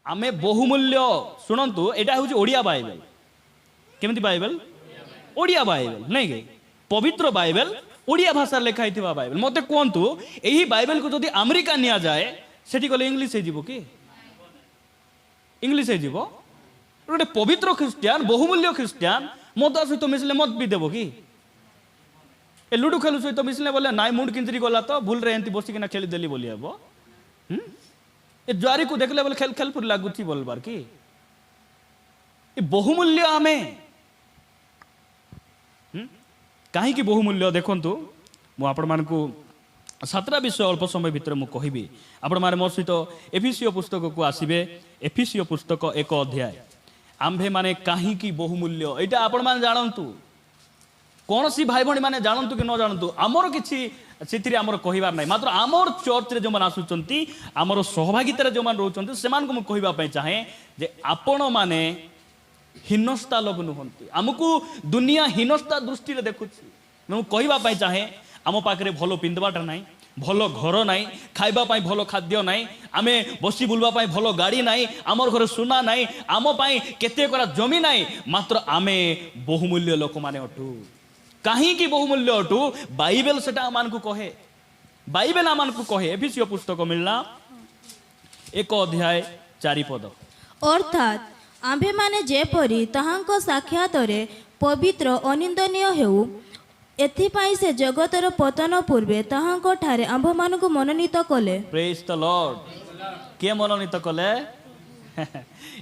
आमे बहुमूल्य शुणु एटा हूँ ओडिया बाइबल केमती बाइबल ओडिया बाइबल नहीं कि पवित्र बाइबल ओडिया भाषा लिखाई बाइबल मते कहतु यही बाइबल को जदि अमेरिका निया जाए सेठी गले इंग्लिश हो कि इंग्लिश हो गोटे पवित्र ख्रीस्टियान बहुमूल्य ख्रीस्टियान मत सहित मिसले मत भी देव कि ए लुडु खेल सहित मिसले बोले नाई मुंड किंचरी गला तो भूल रे एंती बसिकिना खेलीदेली बोली हम ए ज्वारी को देखले बोले खेल खेल पूरी लगुच बोलबार कि बहुमूल्य आमे कहीं बहुमूल्य देखु मुझे सातटा विषय अल्प समय भितर मुझे कहबी आपण मैंने मो सहित एफिसीय पुस्तक को आसबे एफिसीय पुस्तक 1 अध्याय आंभे माने कहीं बहुमूल्य यहाँ आपण मैंने जानतु कौन सी भाई भाई मैंने जानतु कि न जानतु आमर किसी आमर कहबार ना मात्र आमर चर्च रे जो मैंने आसुचंती आमर सहभागितार जो मैंने रोचंती से मुझे कहवाई चाहे जे आपण माने हीनस्ता लोग नुहंती आमको दुनिया हीनस्ता दृष्टि देखुची मुझे कहवाई चाहे आम पाखे भल पिंधवाटा ना भल घर ना खाइबापाई भल खाद्य ना आमे बसी बुलवापाई भल गाड़ी ना आमर घर सुना ना आम केते करा जमी ना मात्र आमे बहुमूल्य लोक माने अटू कहीं बहुमूल्य अटू बाइबल सेटा आमान को कहे बाइबल आमान को कहे एफिसीय पुस्तक मिलना 1 अध्याय 4 पद अर्थात आंभे माने जेपरी ताहांको साक्षातरे पवित्र अनिंदनीय हेउ एथिपाई से जगतर पतन पूर्वे ताहांको ठारे आंभ मानकु मनोनीत कले प्रेज द लॉर्ड के मनोनीत कले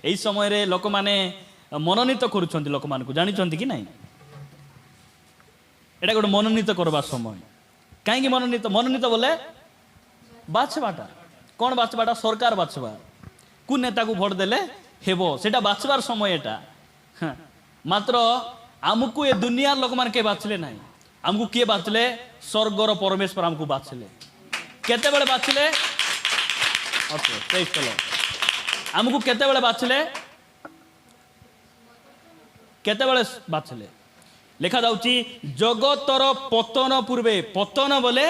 एई समय रे लोक माने मनोनीत करूछंती लोक मानकु जानिछंती कि नाही एटा गोटे मनोनीत करबा समय काहेकि मनोनीत मनोनीत बोले बाछबाटा कौन बाछबाटा सरकार बाछबा कु नेता को भोट देले हेबो सेटा बाछबार समय एटा मात्र आमको ए दुनिया लोक मान के बाछले नाही आमको किए बाछले स्वर्गर परमेश्वर आमको बाछले केते बेले बाछले ओके प्रेज द लॉर्ड आमको केते बेले बाछले केते बेले बाछले लिखा जाउची जगतर पतन पूर्वे पतन बोले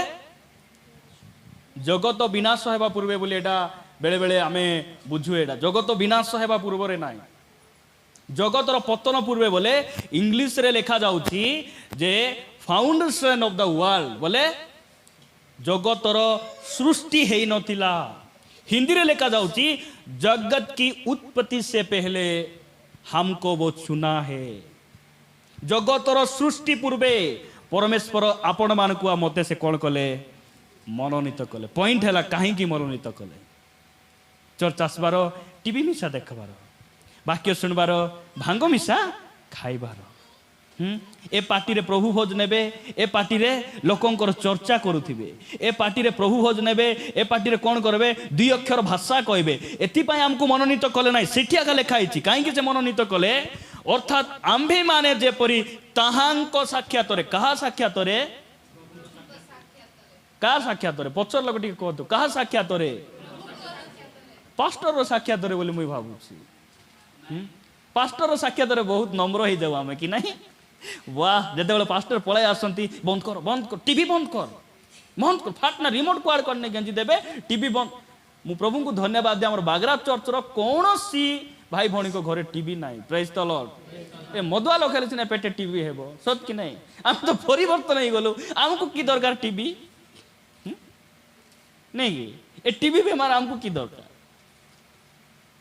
जगत विनाश हेबा पूर्वे बोले एटा बेले बेले आमे बुझु एटा जगत विनाश हेबा पूर्व रे नाही जगतर पतन पूर्वे बोले इंग्लिश रे लिखा जाउची जे फाउंडेशन ऑफ द वर्ल्ड बोले जगतर सृष्टि हेई नथिला हिंदी रे लिखा जाउची जगत की उत्पत्ति से पहले हमको वो चुना है जगतर सृष्टि पूर्वे परमेश्वर आपण मानकु मते से कौन कले मनोनीत कले पॉइंट है कहीं मनोनीत कले चर्च आसबार टीवी मिशा देखबार वाक्य सुनबार भांग मिशा खाइबार ए पार्टी रे प्रभु भोज नेबे ए पार्टी रे लोकंकर चर्चा करुथिबे ए पार्टी रे प्रभु भोज नेबे ए पार्टी रे कोन करबे दुई अक्षर भाषा कहबे एति पय हमकु मनोनीत कले नाही सेठी आगा लेखा आइछि काहेकि से मनोनीत कले अर्थात आंभे माने जेपरी ताहांको साक्षातरे कहा साक्षातरे का साक्षातरे पचर लोक टिके कहतु कहा साक्षातरे पास्टर रो साक्षातरे बोली मुई भाबुछि पास्टर रो साक्षातरे बहुत नम्र ही जाऊ आमे कि नाही वाह जेते पास्टर पळाई आसंती बंद कर टीवी बंद कर फाटना रिमोट क्वाड करने गेंजी देबे टीवी बंद मु प्रभु को धन्यवाद दे हमर बागरा चर्च रो कोनोसी भाई भौणी को घरे टीवी नाही प्रेज द लॉर्ड ए मदुआ लोक हेले सिना पेटे टीवी हेबो सत कि नाही हम तो परिवर्तन ही गलो हमको की दरकार टीवी नहीं ए टीवी भी हमारा हमको की दरकार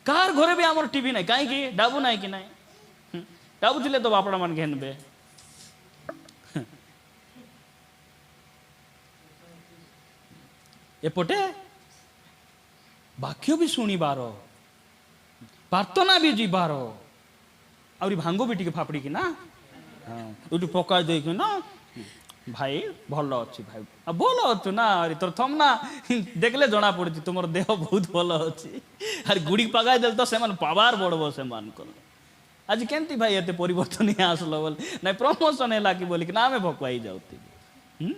कार घरे भी हमर टीवी नाही काहे कि डाबू नाही कि नाही डाबू थिले तो बापड़ा मन घेनबे एपटे वाक्य भी शुणिबार प्रार्थना भी जीवार आउरी भांगो भी टिके फापड़ी कि ना उठी पका दे कि ना भाई भल अच्छी भाई भल अच्छु ना अरे तोर थम ना देखले जना पड़ी तुम देह बहुत भल अच्छी अरे गुड़ी पगाई दे तो से पावार बढ़ब से आज केमती भाई एते परिवर्तन आसलो बोल ना प्रमोशन है कि बोलिक ना आम भकुआई जाऊती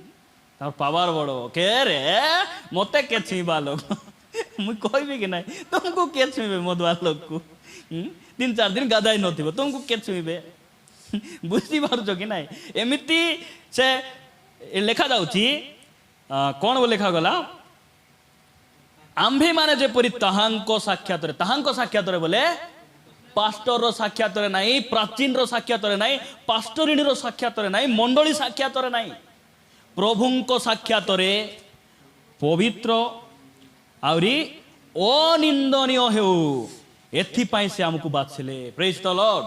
पावार बढ़ब के रे मते के छुईबा लोग मुझे कहबी कि ना तुमको के छुईबे मधुआ लोग को 3-4 दिन गाधाई नथिबो तुमको के छुईबे बुझी पारुछ कि ना एमिति से लेखा जाउची कौन वो लेखा गला आम्भे माने जेपरि ताहांको साक्षातरे बोले पास्टर साक्षातरे नहीं, प्राचीन साक्षातरे नहीं, पास्टरिणी साक्षातरे नहीं, मंडली साक्षातरे नहीं, प्रभुंको साक्षातरे पवित्र आउरी अनिंदनीय हेउ एथिपाई से हमको बाछले। Praise the lord.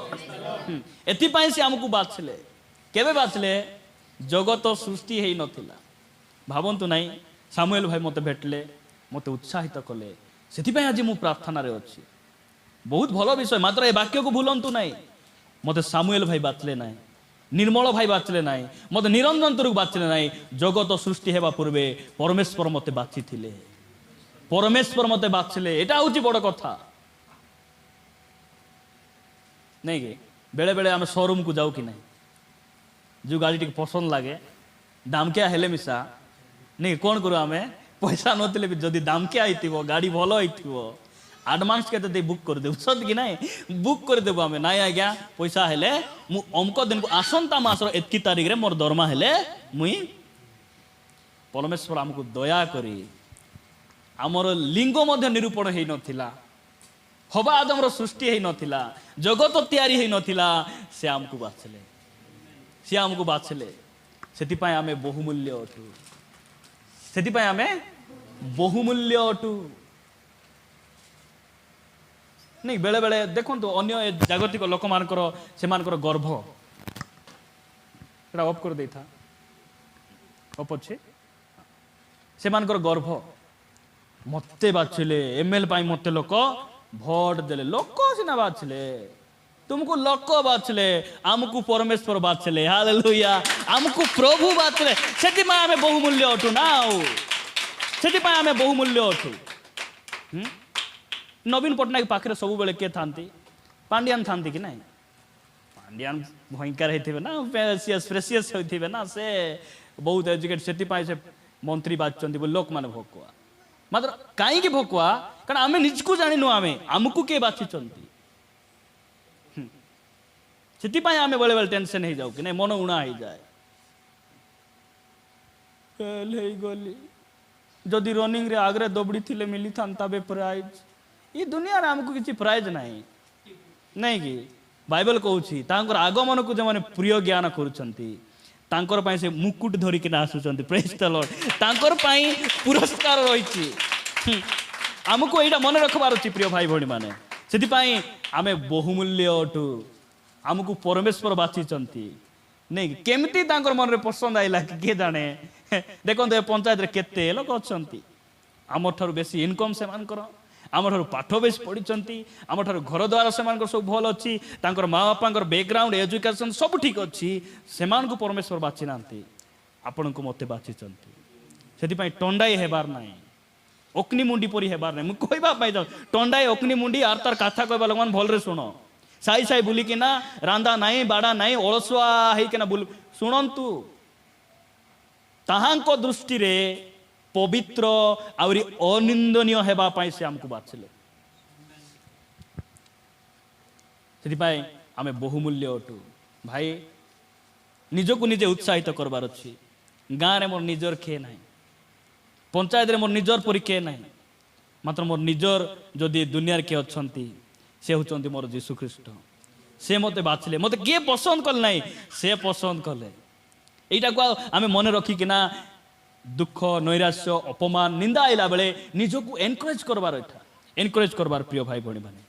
एथिपाई से हमको बाछले। केबे बाछले? जगत सृष्टि हेई नथिला। भावंतु नाही सामुएल भाई मते भेटले, मते उत्साहित कले, सेथिपाई आज मु प्रार्थना रे अछि। बहुत भलो विषय, मात्र ए वाक्य को भूलंतु नाही। मते सामुएल भाई बाछले नाही, निर्मल भाई बाछले नाही, मते निरंजन तुरुक बाछले नाही। जगत सृष्टि हेबा पूर्वे परमेश्वर मते बाछि थिले, परमेश्वर मते बाछले। एटा होची बड़ कथा नहीं कि बेले बेले आम शोरूम को जाऊ कि नहीं, जो गाड़ी टी पसंद लगे दामकिया हेले मिसा नहीं कौन करू आम पैसा नथिले भी जदि दामकिया आइथिबो गाड़ी भलो आइथिबो एडवांस केते दे बुक कर देबो सत कि नहीं बुक कर देबो आमे नाइ आज्ञा पैसा हेले मु अमको दिन को आसंता मासर एतकी तारिख रे मोर दरमा हेले मुई परमेश्वर हमको दया करी आमर लिंग मध्य निरूपण हेई नथिला, हवा आदमर सृष्टि हेई नथिला, जगत तैयारी हेई नथिला, से हमको बाछले, से हमको बाछले। सेतिपाई आमे बहुमूल्य अटु, सेतिपाई आमे बहुमूल्य अटु। नहीं बेले बेले देखंतु अन्य जागतिक लोक मानकर सेमानकर गर्भ एटा ऑफ कर देथा ऑफ अछि सेमानकर गर्भ मते बाछले एमएल पाई मते लोक भोट देले, लोक सिना बाछले, तुमको लोक बाछले, आमको परमेश्वर बाछले। हालेलुया। आमको प्रभु बाछले, सेति मा हमें बहुमूल्य अटु नाउ, सेति पा हमें बहुमूल्य अटु। नवीन पटनायक पाखरे सब बेले के थांती? पांड्यान थांती कि नहीं? पांड्यान भयंकर हेथिबे ना, प्रेसियस हेथिबे ना, से बहुत एजुकेट, सेति पाई से मंत्री बाचचंती बोल लोक माने भोकुआ। मात्र काई की भोकुआ? कारण आमे निजको जानिनु, आमे आमको के बाछिचंती। सेति पाई आमे बेले बेले टेंशन हे जाऊ कि नहीं, मन उणा हे जाए। फेल हे गली, जदि रनिंग रे आगरे दबड़ी थिले मिली थांता बे प्राइज। ये दुनिया रे हमको किसी प्राइज नहीं, नहीं कि बाइबल कहूची तांकर आगमन को जो माने प्रिय ज्ञान करूचंती तांकर पाई से मुकुट धरि के आसुचंती। Praise the Lord. तांकर पाई पुरस्कार रहिची। हमको एटा मन रखबार अछि प्रिय भाई भणी माने, सेति पाई आमे बहुमूल्य अटु, हमको परमेश्वर बाछिचंती। नहीं केमती तांकर मन रे पसंद आइला के जाने। देखंतु ए पंचायत रे केते लोक अछंती, हमर थारु बेसी इनकम से मान करो, आमर पाठ बेस पढ़ी, आम घर द्वार से सब भल अच्छी, माँ बापा बैकग्राउंड एजुकेशन सब ठीक अच्छी, से परमेश्वर बाची ना आपण को मत बाची से टंडाई हेबार ना, अग्निमुंडी परी हेबार ना। मुझे कहवाई जाऊँ टंडाई अग्निमुंडी आर तार कथा कहवा लोक भल रे शुण, साई साई बुलिकिना रांदा नाई बाड़ा नाई अलसुआ होना बुल शुणु, ताहांको दृष्टि रे पवित्र आउरी अनिंदनीय हेबा पाई से हमको बाछले। सेति पाई आमे बहुमूल्य अटु। भाई निजको निजे उत्साहित करबार अछि। गाँ रे मोर निजर खे नाही, पंचायत रे मोर निजर परि खे नाही, मात्र मोर निजर जदि दुनिया रे के अछंती से होचंती मोर यीशु ख्रीष्ट। से मते बाछले, मते के पसंद कल नाही, से पसंद कले। एटा को आमे मने रखी कि ना दुख नैराश्य अपमान निंदा आइला बेले निजको एनकरेज करबार, एनकरेज करबार प्रिय भाई भणी माने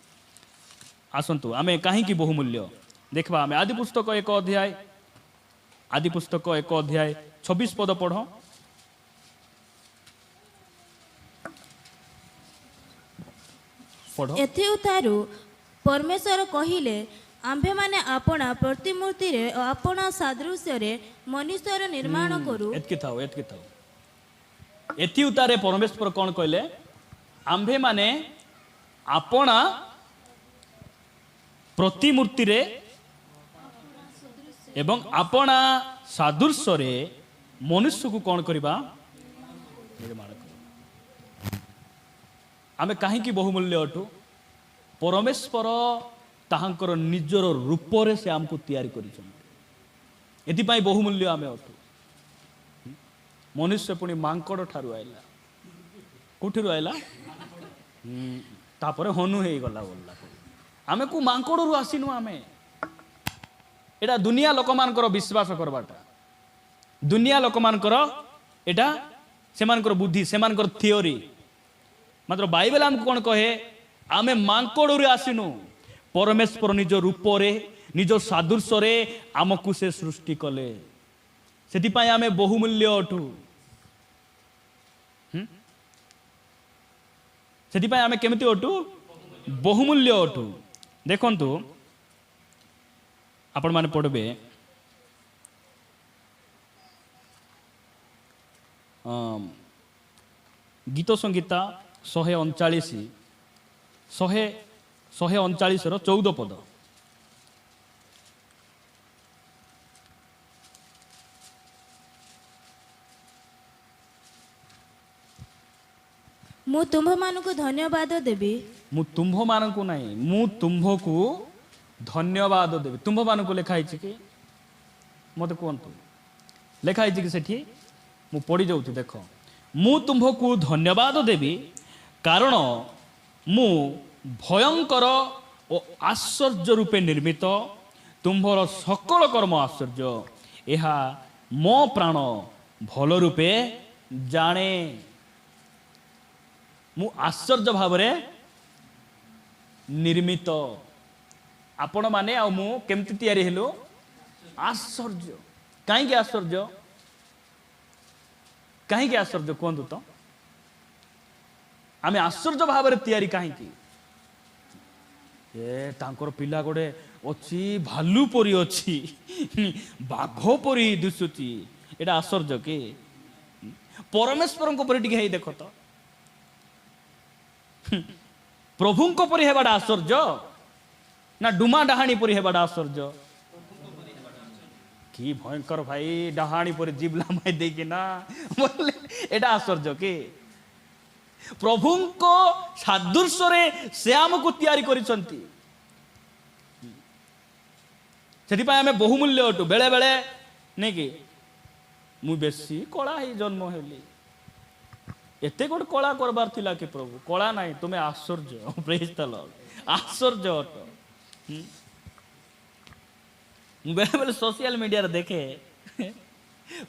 आसंतु आमे काहे की बहुमूल्य देखबा। आमे आदि पुस्तक 1 अध्याय, आदि पुस्तक 1 अध्याय 26 पद पढ़ो। पढ़ो। एथि उतारू परमेश्वर कहिले, आम्भे माने आपणा प्रतिमूर्ति रे आपणा सादृश्य रे मनुष्यर निर्माण करू। एतकी थाओ, एतकी थाओ। एथि उतारे परमेश्वर कौन कहले? आम्भे माने आपणा प्रतिमूर्ति रे एवं आपणा सादृश्य रे मनुष्य को कौन करिबा? निर्माण करिबा। आमे काहे की बहुमूल्य अटु? परमेश्वर ताहांकर निजर रूप रे से हमको तैयारी करिसंती। एथि पाई बहुमूल्य आमे अटु। मनुष्य पुणी मांकड़ ठारू आइला, कोठिरू आइला? ତାପରେ ହନୁ ହେଇଗଲା ବୋଲିଲା ଆମେ କୁ ମାଙ୍କଡ଼ରୁ ଆସିନୁ ଆମେ। ଏଇଟା ଦୁନିଆ ଲୋକମାନଙ୍କର ବିଶ୍ୱାସ କରବାଟା, ଦୁନିଆ ଲୋକମାନଙ୍କର ଏଇଟା ସେମାନଙ୍କର ବୁଦ୍ଧି, ସେମାନଙ୍କର ଥିଓରି। ମାତ୍ର ବାଇବେଲ ଆମକୁ କ'ଣ କହେ? ଆମେ ମାଙ୍କଡ଼ରୁ ଆସିନୁ, ପରମେଶ୍ୱର ନିଜ ରୂପରେ ନିଜ ସାଦୃଶ୍ୟରେ ଆମକୁ ସେ ସୃଷ୍ଟି କଲେ, ସେଥିପାଇଁ ଆମେ ବହୁମୂଲ୍ୟ ଅଟୁ। ସେଥିପାଇଁ ଆମେ କେମିତି ଅଟୁ? ବହୁମୂଲ୍ୟ ଅଟୁ। ଦେଖନ୍ତୁ ଆପଣମାନେ ପଢ଼ିବେ ଗୀତ ସଂଗୀତା 139ର 14 ପଦ। ମୁଁ ତୁମ୍ଭମାନଙ୍କୁ ଧନ୍ୟବାଦ ଦେବି। ମୁଁ ତୁମ୍ଭମାନଙ୍କୁ ନାହିଁ, ମୁଁ ତୁମ୍ଭକୁ ଧନ୍ୟବାଦ ଦେବି। ତୁମ୍ଭମାନଙ୍କୁ ଲେଖା ହେଇଛି କି? ମୋତେ କୁହନ୍ତୁ, ଲେଖା ହେଇଛି କି ସେଠି? ମୁଁ ପଢ଼ି ଯାଉଛି, ଦେଖ। ମୁଁ ତୁମ୍ଭକୁ ଧନ୍ୟବାଦ ଦେବି କାରଣ ମୁଁ ଭୟଙ୍କର ଓ ଆଶ୍ଚର୍ଯ୍ୟ ରୂପେ ନିର୍ମିତ, ତୁମ୍ଭର ସକଳ କର୍ମ ଆଶ୍ଚର୍ଯ୍ୟ, ଏହା ମୋ ପ୍ରାଣ ଭଲ ରୂପେ ଜାଣେ। ମୁଁ ଆଶ୍ଚର୍ଯ୍ୟ ଭାବରେ ନିର୍ମିତ। ଆପଣମାନେ ଆଉ ମୁଁ କେମିତି ତିଆରି ହେଲୁ? ଆଶ୍ଚର୍ଯ୍ୟ। କାହିଁକି ଆଶ୍ଚର୍ଯ୍ୟ? କାହିଁକି ଆଶ୍ଚର୍ଯ୍ୟ କୁହନ୍ତୁ ତ? ଆମେ ଆଶ୍ଚର୍ଯ୍ୟ ଭାବରେ ତିଆରି କାହିଁକି? ତାଙ୍କର ପିଲା ଗୋଟେ ଅଛି, ଭାଲୁ ପରି ଅଛି, ବାଘ ପରି ଦିଶୁଛି, ଏଇଟା ଆଶ୍ଚର୍ଯ୍ୟ କି? ପରମେଶ୍ୱରଙ୍କ ପରି ଟିକେ ହେଇ ଦେଖ ତ, ପ୍ରଭୁଙ୍କ ପରି ହେବାଟା ଆଶ୍ଚର୍ଯ୍ୟ ନା ଡୁମା ଡାହାଣୀ ପରି ହେବାଟା ଆଶ୍ଚର୍ଯ୍ୟ? କି ଭୟଙ୍କର ଭାଇ, ଡାହାଣୀ ପରି ଜିବଲା ମାଇ ଦେଇକି ନା ବୋଲେ ଏଇଟା ଆଶ୍ଚର୍ଯ୍ୟ କି? ପ୍ରଭୁଙ୍କ ସାଦୃଶ୍ୟରେ ସେ ଆମକୁ ତିଆରି କରିଛନ୍ତି, ସେଥିପାଇଁ ଆମେ ବହୁମୂଲ୍ୟ ଅଟୁ। ବେଳେ ବେଳେ ନାଇଁ କି ମୁଁ ବେଶୀ କଳା ହେଇ ଜନ୍ମ ହେଲି, ଏତେ ଗୋଟେ କଳା କରବାର ଥିଲା କି ପ୍ରଭୁ? କଳା ନାହିଁ, ତୁମେ ଆଶ୍ଚର୍ଯ୍ୟ। ପ୍ରେଜ୍ ଦ ଲର୍ଡ, ଆଶ୍ଚର୍ଯ୍ୟ ଅଟ। ମୁଁ ବେଳେ ବେଳେ ସୋସିଆଲ ମିଡ଼ିଆରେ ଦେଖେ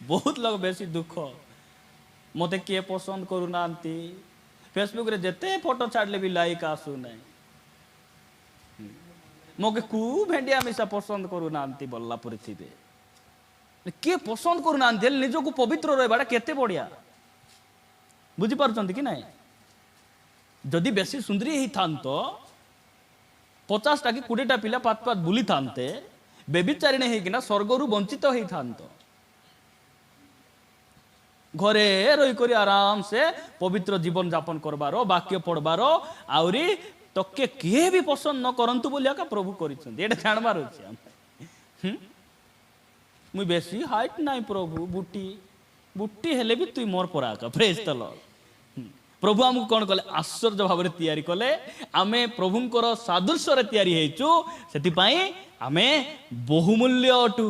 ବହୁତ ଲୋକ ବେଶୀ ଦୁଃଖ, ମୋତେ କିଏ ପସନ୍ଦ କରୁନାହାନ୍ତି, ଫେସବୁକରେ ଯେତେ ଫଟୋ ଛାଡ଼ିଲେ ବି ଲାଇକ୍ ଆସୁନାହିଁ, ମୋତେ କୋଉ ଭେଣ୍ଡିଆ ମିଶା ପସନ୍ଦ କରୁନାହାନ୍ତି ବୋଲିଲା ପରି ଥିବେ। କିଏ ପସନ୍ଦ କରୁନାହାନ୍ତି ହେଲେ ନିଜକୁ ପବିତ୍ର ରହିବାଟା କେତେ ବଢ଼ିଆ, ବୁଝିପାରୁଛନ୍ତି କି ନାହିଁ? ଯଦି ବେଶୀ ସୁନ୍ଦରୀ ହେଇଥାନ୍ତ, 50ଟା କି 20ଟା ପିଲା ପାତ ପାତ ବୁଲିଥାନ୍ତେ, ବେବିଚାରିଣୀ ହେଇକିନା ସ୍ୱର୍ଗରୁ ବଞ୍ଚିତ ହେଇଥାନ୍ତ। ଘରେ ରହିକରି ଆରାମସେ ପବିତ୍ର ଜୀବନ ଯାପନ କରବାର, ବାକ୍ୟ ପଢ଼ବାର, ଆହୁରି ତକେ କିଏ ବି ପସନ୍ଦ ନ କରନ୍ତୁ ବୋଲି ଆକା ପ୍ରଭୁ କରିଛନ୍ତି। ଏଇଟା ଜାଣବାର ଅଛି ଆମେ। ମୁଇଁ ବେଶୀ ହାଇଟ୍ ନାହିଁ ପ୍ରଭୁ, ବୁଟି ହେଲେ ବି ତୁଇ ମୋର ପରା ଆକା। ପ୍ରେଜ୍ ଦ ଲର୍ଡ। ପ୍ରଭୁ ଆମକୁ କ'ଣ କଲେ? ଆଶ୍ଚର୍ଯ୍ୟ ଭାବରେ ତିଆରି କଲେ। ଆମେ ପ୍ରଭୁଙ୍କର ସାଦୃଶ୍ୟରେ ତିଆରି ହେଇଛୁ, ସେଥିପାଇଁ ଆମେ ବହୁମୂଲ୍ୟ ଅଟୁ।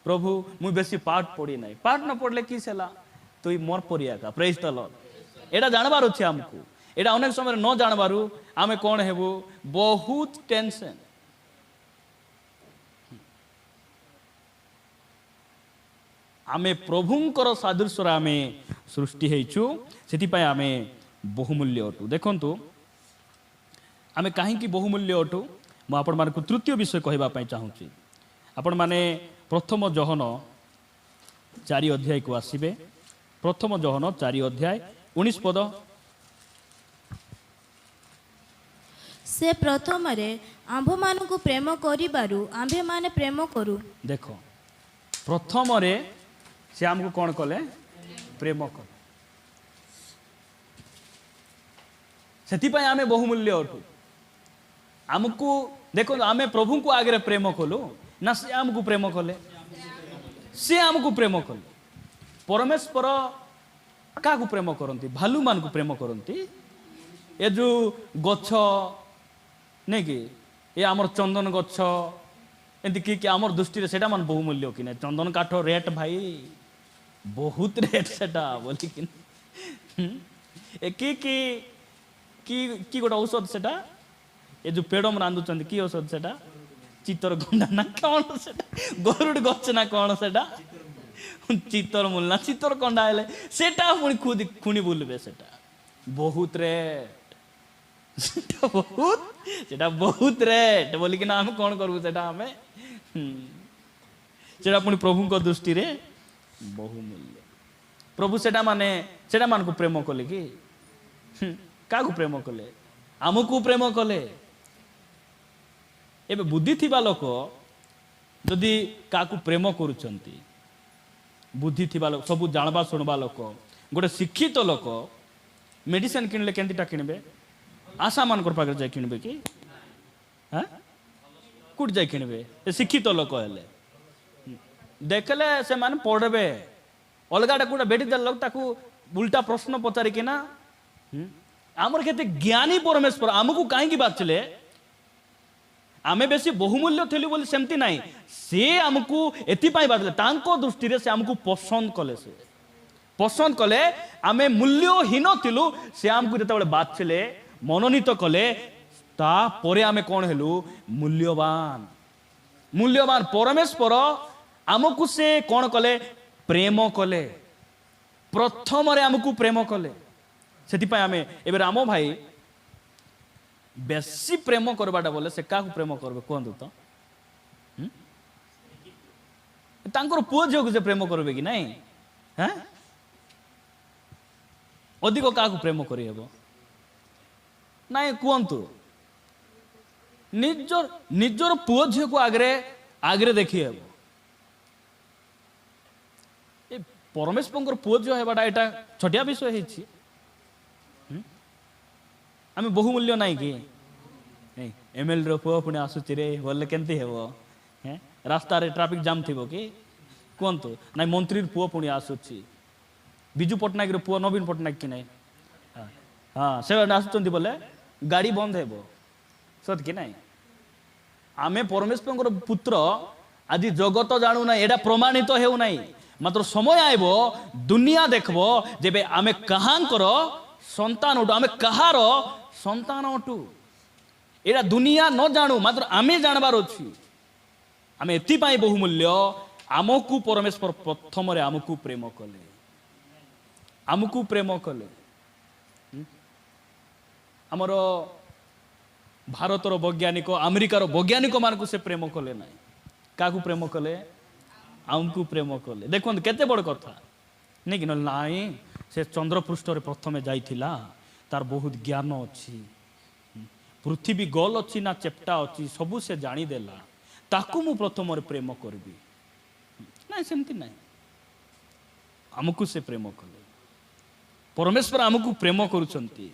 ପ୍ରଭୁ ମୁଁ ବେଶୀ ପାଠ ପଢ଼ି ନାହିଁ, ପାଠ ନ ପଢ଼ିଲେ କିସ ହେଲା? ତୁଇ ମୋର ପରି ଆକା। ପ୍ରେଜ୍ ଦ ଲର୍ଡ। ଏଇଟା ଜାଣବାର ଅଛି ଆମକୁ। ଏଇଟା ଅନେକ ସମୟରେ ନ ଜାଣବାରୁ ଆମେ କ'ଣ ହେବୁ? ବହୁତ ଟେନସନ୍। ଆମେ ପ୍ରଭୁଙ୍କର ସାଦୃଶ୍ୟରେ ଆମେ ସୃଷ୍ଟି ହେଇଛୁ, ସେଥିପାଇଁ ଆମେ ବହୁମୂଲ୍ୟ ଅଟୁ। ଦେଖନ୍ତୁ ଆମେ କାହିଁକି ବହୁମୂଲ୍ୟ ଅଟୁ? ମୁଁ ଆପଣମାନଙ୍କୁ ତୃତୀୟ ବିଷୟ କହିବା ପାଇଁ ଚାହୁଁଛି। ଆପଣମାନେ ପ୍ରଥମ ଯୋହନ 4 ଅଧ୍ୟାୟକୁ ଆସିବେ। ପ୍ରଥମ ଯୋହନ 4 ଅଧ୍ୟାୟ 19 ପଦ। ସେ ପ୍ରଥମରେ ଆମ୍ଭମାନଙ୍କୁ ପ୍ରେମ କରିବାରୁ ଆମ୍ଭେମାନେ ପ୍ରେମ କରୁ। ଦେଖ, ପ୍ରଥମରେ ସେ ଆମକୁ କ'ଣ କଲେ? ପ୍ରେମ କଲେ। ସେଥିପାଇଁ ଆମେ ବହୁମୂଲ୍ୟ ଅଟୁ। ଆମକୁ ଦେଖନ୍ତୁ, ଆମେ ପ୍ରଭୁଙ୍କୁ ଆଗରେ ପ୍ରେମ କଲୁ ନା ସେ ଆମକୁ ପ୍ରେମ କଲେ? ସେ ଆମକୁ ପ୍ରେମ କଲେ। ପରମେଶ୍ୱର କାହାକୁ ପ୍ରେମ କରନ୍ତି? ଭାଲୁମାନଙ୍କୁ ପ୍ରେମ କରନ୍ତି। ଏ ଯେଉଁ ଗଛ ନାଇଁ କି, ଏ ଆମର ଚନ୍ଦନ ଗଛ, ଏମିତି କି ଆମର ଦୃଷ୍ଟିରେ ସେଇଟା ମାନେ ବହୁମୂଲ୍ୟ କି ନାହିଁ? ଚନ୍ଦନ କାଠ ରେଟ୍ ଭାଇ ବହୁତ ରେଟ୍ ସେଟା ବୋଲିକି, କି ଗୋଟେ ଔଷଧ ସେଟା ଏ ଯୋଉ ପେଡମ ରାନ୍ଧୁଛନ୍ତି କି ଔଷଧ ସେଟା ଚିତର ଗଣ୍ଡା ନା କଣ ସେଟା ଗରୁଡ ଗଛ ନା କଣ ସେଟା ଚିତର ମୂଲ ନା ଚିତର କଣ୍ଡା ହେଲେ ସେଟା ପୁଣି ଖୁଣି ବୁଲିବେ ସେଟା ବହୁତ ରେଟ୍ ସେଟା ବହୁତ ରେଟ୍ ବୋଲିକିନା ଆମେ କଣ କରିବୁ ସେଟା ଆମେ ସେଟା ପୁଣି ପ୍ରଭୁଙ୍କ ଦୃଷ୍ଟିରେ ବହୁମୂଲ୍ୟ ପ୍ରଭୁ ସେଟା ମାନଙ୍କୁ ପ୍ରେମ କଲେ କି କାହାକୁ ପ୍ରେମ କଲେ ଆମକୁ ପ୍ରେମ କଲେ ଏବେ ବୁଦ୍ଧି ଥିବା ଲୋକ ଯଦି କାହାକୁ ପ୍ରେମ କରୁଛନ୍ତି ବୁଦ୍ଧି ଥିବା ଲୋକ ସବୁ ଜାଣବା ଶୁଣବା ଲୋକ ଗୋଟେ ଶିକ୍ଷିତ ଲୋକ ମେଡିସିନ କିଣିଲେ କେମିତିଟା କିଣିବେ ଆଶା ମାନଙ୍କର ପାଖରେ ଯାଇ କିଣିବେ କି କୋଉଠି ଯାଇ କିଣିବେ ଶିକ୍ଷିତ ଲୋକ ହେଲେ ଦେଖିଲେ ସେମାନେ ପଢବେ ଅଲଗାଟା କୋଉଟା ବେଟି ଦେଲ ତାକୁ ଉଲ୍ଟା ପ୍ରଶ୍ନ ପଚାରିକିନା ଆମର କେତେ ଜ୍ଞାନୀ ପରମେଶ୍ୱର ଆମକୁ କାହିଁକି ବାଛିଲେ ଆମେ ବେଶୀ ବହୁମୂଲ୍ୟ ଥିଲୁ ବୋଲି ସେମିତି ନାହିଁ ସେ ଆମକୁ ଏଥିପାଇଁ ବାଛିଲେ ତାଙ୍କ ଦୃଷ୍ଟିରେ ସେ ଆମକୁ ପସନ୍ଦ କଲେ ଆମେ ମୂଲ୍ୟହୀନ ଥିଲୁ ସେ ଆମକୁ ଯେତେବେଳେ ବାଛିଲେ ମନୋନୀତ କଲେ ତାପରେ ଆମେ କଣ ହେଲୁ ମୂଲ୍ୟବାନ ପରମେଶ୍ୱର ଆମକୁ ସେ କଣ କଲେ ପ୍ରେମ କଲେ ପ୍ରଥମରେ ଆମକୁ ପ୍ରେମ କଲେ ସେଥିପାଇଁ ଆମେ ଏବେ ରାମ ଭାଇ ବେଶୀ ପ୍ରେମ କରବାଟା ବୋଲେ ସେ କାହାକୁ ପ୍ରେମ କରିବେ କୁହନ୍ତୁ ତ ତାଙ୍କର ପୁଅ ଝିଅକୁ ସେ ପ୍ରେମ କରିବେ କି ନାଇଁ ଅଧିକ କାହାକୁ ପ୍ରେମ କରିହେବ ନାଇଁ କୁହନ୍ତୁ ନିଜର ପୁଅ ଝିଅକୁ ଆଗରେ ଦେଖି ହେବ ଏ ପରମେଶ୍ୱରଙ୍କର ପୁଅ ଝିଅ ହେବାଟା ଏଇଟା ଛୋଟିଆ ବିଷୟ ହେଇଛି ଆମେ ବହୁମୂଲ୍ୟ ନାହିଁ କି ଏମଏଲଏ ର ପୁଅ ପୁଣି ଆସୁଛି ରେ ବୋଲେ କେମିତି ହେବ ରାସ୍ତାରେ ଟ୍ରାଫିକ ଜାମ୍ ଥିବ କି କୁହନ୍ତୁ ନାଇଁ ମନ୍ତ୍ରୀର ପୁଅ ପୁଣି ଆସୁଛି ବିଜୁ ପଟ୍ଟନାୟକର ପୁଅ ନବୀନ ପଟ୍ଟନାୟକ କି ନାଇଁ ସେ ଆସୁଛନ୍ତି ବୋଲେ ଗାଡ଼ି ବନ୍ଦ ହେବ ସତ କି ନାଇଁ ଆମେ ପରମେଶ୍ୱରଙ୍କର ପୁତ୍ର ଆଜି ଜଗତ ଜାଣୁ ନାହିଁ ଏଇଟା ପ୍ରମାଣିତ ହେଉନାହିଁ ମାତ୍ର ସମୟ ଆଇବ ଦୁନିଆ ଦେଖିବ ଯେବେ ଆମେ କାହାଙ୍କର ସନ୍ତାନ ଅଟୁ ଆମେ କାହାର ସନ୍ତାନ ଅଟୁ ଏଇଟା ଦୁନିଆ ନ ଜାଣୁ ମାତ୍ର ଆମେ ଜାଣିବାର ଅଛି ଆମେ ଏଥିପାଇଁ ବହୁମୂଲ୍ୟ ଆମକୁ ପରମେଶ୍ୱର ପ୍ରଥମରେ ଆମକୁ ପ୍ରେମ କଲେ ଆମର ଭାରତର ବୈଜ୍ଞାନିକ ଆମେରିକାର ବୈଜ୍ଞାନିକ ମାନଙ୍କୁ ସେ ପ୍ରେମ କଲେ ନାହିଁ କାହାକୁ ପ୍ରେମ କଲେ ଆମକୁ ପ୍ରେମ କଲେ ଦେଖନ୍ତୁ କେତେ ବଡ଼ କଥା ନାଇଁ କି ନାଇଁ ସେ ଚନ୍ଦ୍ର ପୃଷ୍ଠରେ ପ୍ରଥମେ ଯାଇଥିଲା ତାର ବହୁତ ଜ୍ଞାନ ଅଛି ପୃଥିବୀ ଗୋଲ ଅଛି ନା ଚେପ୍ଟା ଅଛି ସବୁ ସେ ଜାଣିଦେଲା ତାକୁ ମୁଁ ପ୍ରଥମରେ ପ୍ରେମ କରିବି ନାଇଁ ସେମିତି ନାହିଁ ଆମକୁ ସେ ପ୍ରେମ କଲେ ପରମେଶ୍ୱର ଆମକୁ ପ୍ରେମ କରୁଛନ୍ତି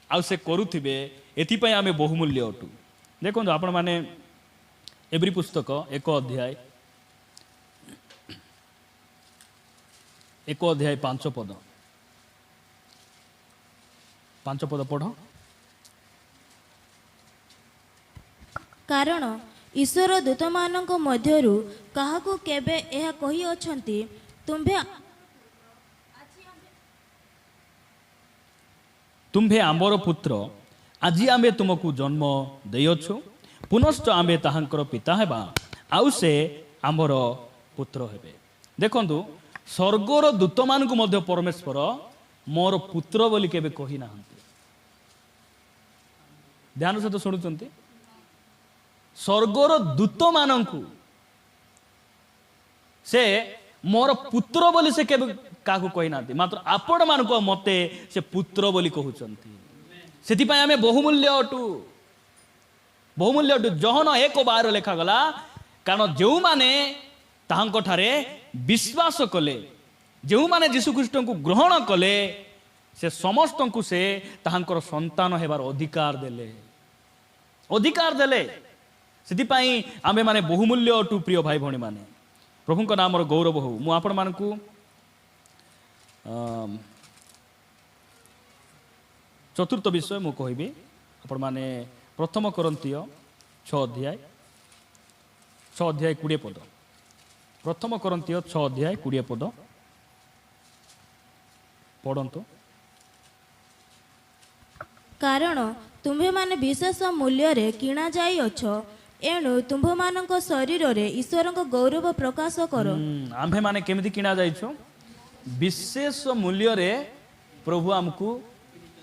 ଆଉ ସେ କରୁଥିବେ ଏଥିପାଇଁ ଆମେ ବହୁମୂଲ୍ୟ ଅଟୁ ଦେଖନ୍ତୁ ଆପଣମାନେ ଏଭ୍ରି ପୁସ୍ତକ 1 ଅଧ୍ୟାୟ 5 ପଦ ପଢ଼ କାରଣ ଈଶ୍ୱର ଦୂତମାନଙ୍କ ମଧ୍ୟରୁ କାହାକୁ କେବେ ଏହା କହିଅଛନ୍ତି ତୁମ୍ଭେ ଆମ୍ଭର ପୁତ୍ର ଆଜି ଆମେ ତୁମକୁ ଜନ୍ମ ଦେଇଅଛୁ ପୁନଶ୍ଚ ଆମେ ତାହାଙ୍କର ପିତା ହେବା ଆଉ ସେ ଆମର ପୁତ୍ର ହେବେ ଦେଖନ୍ତୁ ସ୍ୱର୍ଗର ଦୂତମାନଙ୍କୁ ମଧ୍ୟ ପରମେଶ୍ୱର ମୋର ପୁତ୍ର ବୋଲି କେବେ କହିନାହାନ୍ତି ଧ୍ୟାନ ସହିତ ଶୁଣୁଛନ୍ତି ସ୍ୱର୍ଗର ଦୂତମାନଙ୍କୁ ସେ ମୋର ପୁତ୍ର ବୋଲି ସେ କେବେ କାହାକୁ କହିନାହାନ୍ତି ମାତ୍ର ଆପଣମାନଙ୍କୁ ମତେ ସେ ପୁତ୍ର ବୋଲି କହୁଛନ୍ତି ସେଥିପାଇଁ ଆମେ ବହୁମୂଲ୍ୟ ଅଟୁ ଜହନ 1:12 ଲେଖାଗଲା କାରଣ ଯେଉଁମାନେ ତାହାଙ୍କଠାରେ ବିଶ୍ୱାସ କଲେ ଯେଉଁମାନେ ଯୀଶୁଖ୍ରୀଷ୍ଟଙ୍କୁ ଗ୍ରହଣ କଲେ ସେ ସମସ୍ତଙ୍କୁ ସେ ତାହାଙ୍କର ସନ୍ତାନ ହେବାର ଅଧିକାର ଦେଲେ ସେଥିପାଇଁ ଆମେ ମାନେ ବହୁମୂଲ୍ୟ ଅଟୁ ପ୍ରିୟ ଭାଇ ଭଉଣୀ ମାନେ ପ୍ରଭୁଙ୍କ ନାମର ଗୌରବ ହଉ ମୁଁ ଆପଣମାନଙ୍କୁ ଚତୁର୍ଥ ବିଷୟ ମୁଁ କହିବି ଆପଣମାନେ ପ୍ରଥମ କରନ୍ତୀୟ 6 ଅଧ୍ୟାୟ 20 ପଦ ପ୍ରଥମ କରନ୍ତୀୟ 6 ଅଧ୍ୟାୟ 20 ପଦ ପଢ଼ନ୍ତୁ କାରଣ ତୁମ୍ଭେମାନେ ବିଶେଷ ମୂଲ୍ୟରେ କିଣା ଯାଇଅଛ, ଏଣୁ ତୁମ୍ଭମାନଙ୍କ ଶରୀରରେ ଈଶ୍ୱରଙ୍କ ଗୌରବ ପ୍ରକାଶ କର। ଆମ୍ଭେ ମାନେ କେମିତି କିଣା ଯାଇଛୁ? ବିଶେଷ ମୂଲ୍ୟରେ ପ୍ରଭୁ ଆମକୁ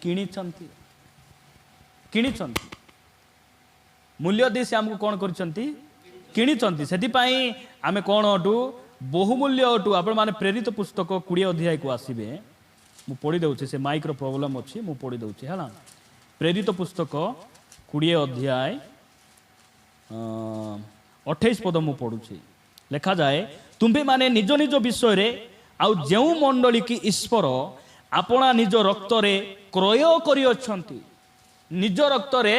କିଣିଛନ୍ତି। ମୂଲ୍ୟ ଦେଇ ସେ ଆମକୁ କ'ଣ କରିଛନ୍ତି? କିଣିଛନ୍ତି। ସେଥିପାଇଁ ଆମେ କ'ଣ ଅଟୁ? ବହୁମୂଲ୍ୟ ଅଟୁ। ଆପଣମାନେ ପ୍ରେରିତ ପୁସ୍ତକ 20 ଅଧ୍ୟାୟକୁ ଆସିବେ। ମୁଁ ପଢ଼ି ଦେଉଛି, ସେ ମାଇକ୍ର ପ୍ରୋବ୍ଲେମ୍ ଅଛି, ମୁଁ ପଢ଼ି ଦେଉଛି ହେଲା। ପ୍ରେରିତ ପୁସ୍ତକ 20 ଅଧ୍ୟାୟ 28 ପଦ ମୁଁ ପଢ଼ୁଛି। ଲେଖାଯାଏ, ତୁମ୍ଭେମାନେ ନିଜ ନିଜ ବିଷୟରେ ଆଉ ଯେଉଁ ମଣ୍ଡଳୀ କି ଈଶ୍ୱର ଆପଣା ନିଜ ରକ୍ତରେ କ୍ରୟ କରିଅଛନ୍ତି, ନିଜ ରକ୍ତରେ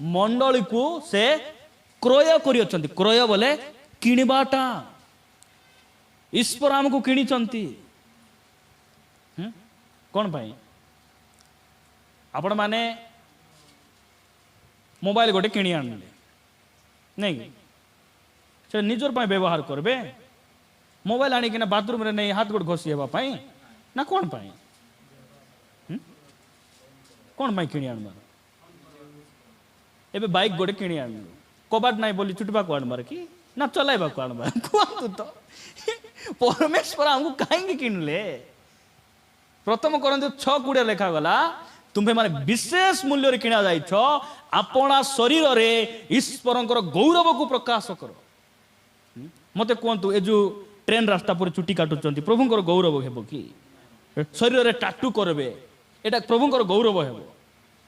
ମଣ୍ଡଳୀକୁ ସେ କ୍ରୟ କରିଅଛନ୍ତି। କ୍ରୟ ବୋଲେ କିଣିବାଟା। ଈଶ୍ୱର ଆମକୁ କିଣିଛନ୍ତି। କ'ଣ ପାଇଁ? ଆପଣମାନେ ମୋବାଇଲ ଗୋଟେ କିଣି ଆଣିଲେ ନାଇଁ କି? ସେ ନିଜର ପାଇଁ ବ୍ୟବହାର କରିବେ? ମୋବାଇଲ ଆଣିକିନା ବାଥରୁମରେ ନେଇ ହାତ ଗୋଡ଼ ଘଷି ହେବା ପାଇଁ ନା କ'ଣ ପାଇଁ? କ'ଣ ପାଇଁ କିଣି ଆଣିବାର? ଏବେ ବାଇକ୍ ଗୋଟେ କିଣି ଆଣିଲୁ, କବାଟ ନାହିଁ ବୋଲି ଚୁଟିବାକୁ ଆଣିବାର କି ନା ଚଲାଇବାକୁ ଆଣିବାର? କୁହନ୍ତୁ ତ, ପରମେଶ୍ୱର ଆମକୁ କାହିଁକି କିଣିଲେ? ପ୍ରଥମ କରନ୍ତିୟ 6:20 ଲେଖାଗଲା, ତୁମ୍ଭେମାନେ ବିଶେଷ ମୂଲ୍ୟରେ କିଣା ଯାଇଛ, ଆପଣା ଶରୀରରେ ଈଶ୍ୱରଙ୍କର ଗୌରବକୁ ପ୍ରକାଶ କର। ମତେ କୁହନ୍ତୁ, ଏ ଯୋଉ ଟ୍ରେନ ରାସ୍ତା ପରେ ଚୁଟି କାଟୁଛନ୍ତି, ପ୍ରଭୁଙ୍କର ଗୌରବ ହେବ କି? ଶରୀରରେ ଟାଟୁ କରିବେ, ଏଇଟା ପ୍ରଭୁଙ୍କର ଗୌରବ ହେବ?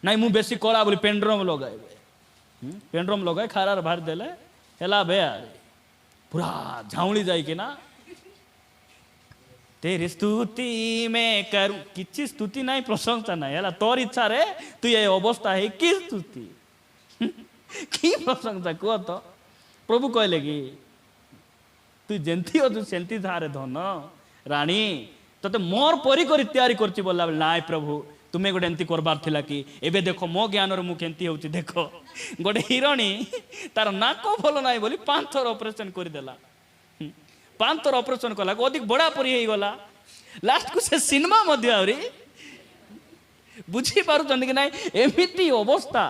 ନାଇଁ ମୁଁ ବେଶୀ କଳା ବୋଲି ପେଣ୍ଡ୍ରମ୍ ଲଗାଇବେ। ପେଣ୍ଡ୍ରମ୍ ଲଗାଇ ଖାରାରେ ବାହାରି ଦେଲେ ହେଲା ବେ, ପୁରା ଝାଉଁଳି ଯାଇକିନା ତେରି ସ୍ତୁତି ମେ କରୁ। କିଛି ସ୍ତୁତି ନାହିଁ, ପ୍ରଶଂସା ନାହିଁ ହେଲା। ତୋର ଇଚ୍ଛାରେ ତୁ ଏ ଅବସ୍ଥା ହେଇ କି ସ୍ତୁତି କି ପ୍ରଶଂସା କୁହ ତ? ପ୍ରଭୁ କହିଲେ କି ତୁ ଯେମିତି ଅଛୁ ସେମିତି ଧାରେ ଧନ ରାଣୀ, ତତେ ମୋର ପରି କରି ତିଆରି କରିଛି ବୋଲା ବେଳେ, ନାଇଁ ପ୍ରଭୁ ତୁମେ ଗୋଟେ ଏମିତି କରବାର ଥିଲା କି? ଏବେ ଦେଖ ମୋ ଜ୍ଞାନରେ ମୁଁ କେମିତି ହେଉଛି ଦେଖ। ଗୋଟେ ହିରଣୀ ତାର ନାକ ଭଲ ନାହିଁ ବୋଲି 5 ଥର ଅପରେସନ କରିଦେଲା। 5 ଥର ଅପରେସନ କଲା, ଅଧିକ ବଡ଼ା ପରି ହେଇଗଲା। ଲାଷ୍ଟକୁ ସେ ସିନେମା ମଧ୍ୟ ଆହୁରି ବୁଝିପାରୁଛନ୍ତି କି ନାଇଁ? ଏମିତି ଅବସ୍ଥା।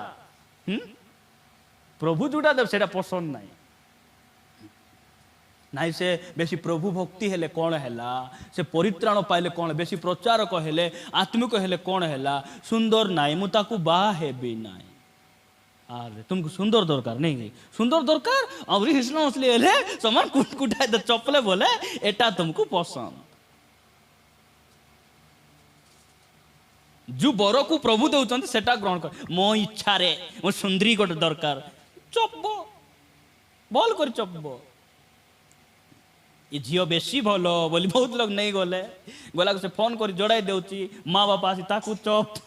ପ୍ରଭୁ ଯୋଉଟା ଦେବ ସେଇଟା ପସନ୍ଦ ନାହିଁ। ନାଇଁ ସେ ବେଶୀ ପ୍ରଭୁ ଭକ୍ତି ହେଲେ କ'ଣ ହେଲା? ସେ ପରିତ୍ରାଣ ପାଇଲେ କ'ଣ? ବେଶୀ ପ୍ରଚାରକ ହେଲେ, ଆତ୍ମିକ ହେଲେ କ'ଣ ହେଲା? ସୁନ୍ଦର ନାହିଁ, ମୁଁ ତାକୁ ବାହା ହେବି ନାହିଁ। ଆରେ ତୁମକୁ ସୁନ୍ଦର ଦରକାର ନାଇଁ କି? ସୁନ୍ଦର ଦରକାର ଆହୁରି ହିସନ ହସଲି ହେଲେ ସମାନ କୁଟକୁଟାଏ ଚପଲେ ବୋଲେ ଏଟା ତୁମକୁ ପସନ୍ଦ। ଯୋଉ ବରକୁ ପ୍ରଭୁ ଦେଉଛନ୍ତି ସେଟା ଗ୍ରହଣ କର। ମୋ ଇଚ୍ଛାରେ ମୋ ସୁନ୍ଦରୀ ଗୋଟେ ଦରକାର, ଚପବ ଭଲ କରି ଚପବ। ଏ ଝିଅ ବେଶୀ ଭଲ ବୋଲି ବହୁତ ଲୋକ ନେଇ ଗଲେ, ଗଲାକୁ ସେ ଫୋନ କରି ଜଡ଼ାଇ ଦେଉଛି, ମା ବାପା ଆସି ତାକୁ ଚପ୍।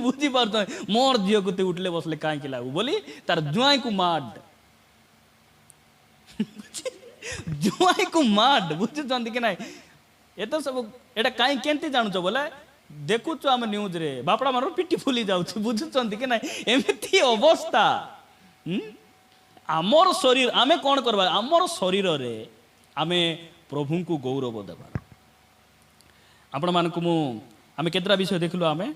ବୁଝିପାରୁଛ, ମୋର ଝିଅକୁ ତୁ ଉଠିଲେ ବସିଲେ କାହିଁକି ଲାଗୁ ବୋଲି ତାର ଜୁଆଇକୁ ମାଡ। ଜୁଆଇକୁ ମାଡ, ବୁଝୁଛନ୍ତି କି ନାଇଁ? ଏତ ସବୁ ଏଟା କାହିଁ କେମିତି ଜାଣୁଛ ବୋଲେ ଦେଖୁଛୁ ଆମେ ନ୍ୟୁଜରେ, ବାପା ମାନଙ୍କର ପିଠି ଫୁଲି ଯାଉଛି। ବୁଝୁଛନ୍ତି କି ନାଇଁ? ଏମିତି ଅବସ୍ଥା। ଆମର ଶରୀର ଆମେ କ'ଣ କରିବା? ଆମର ଶରୀରରେ ଆମେ ପ୍ରଭୁଙ୍କୁ ଗୌରବ ଦେବା। ଆପଣମାନଙ୍କୁ ଆମେ କେତେଟା ବିଷୟ ଦେଖିଲୁ? ଆମେ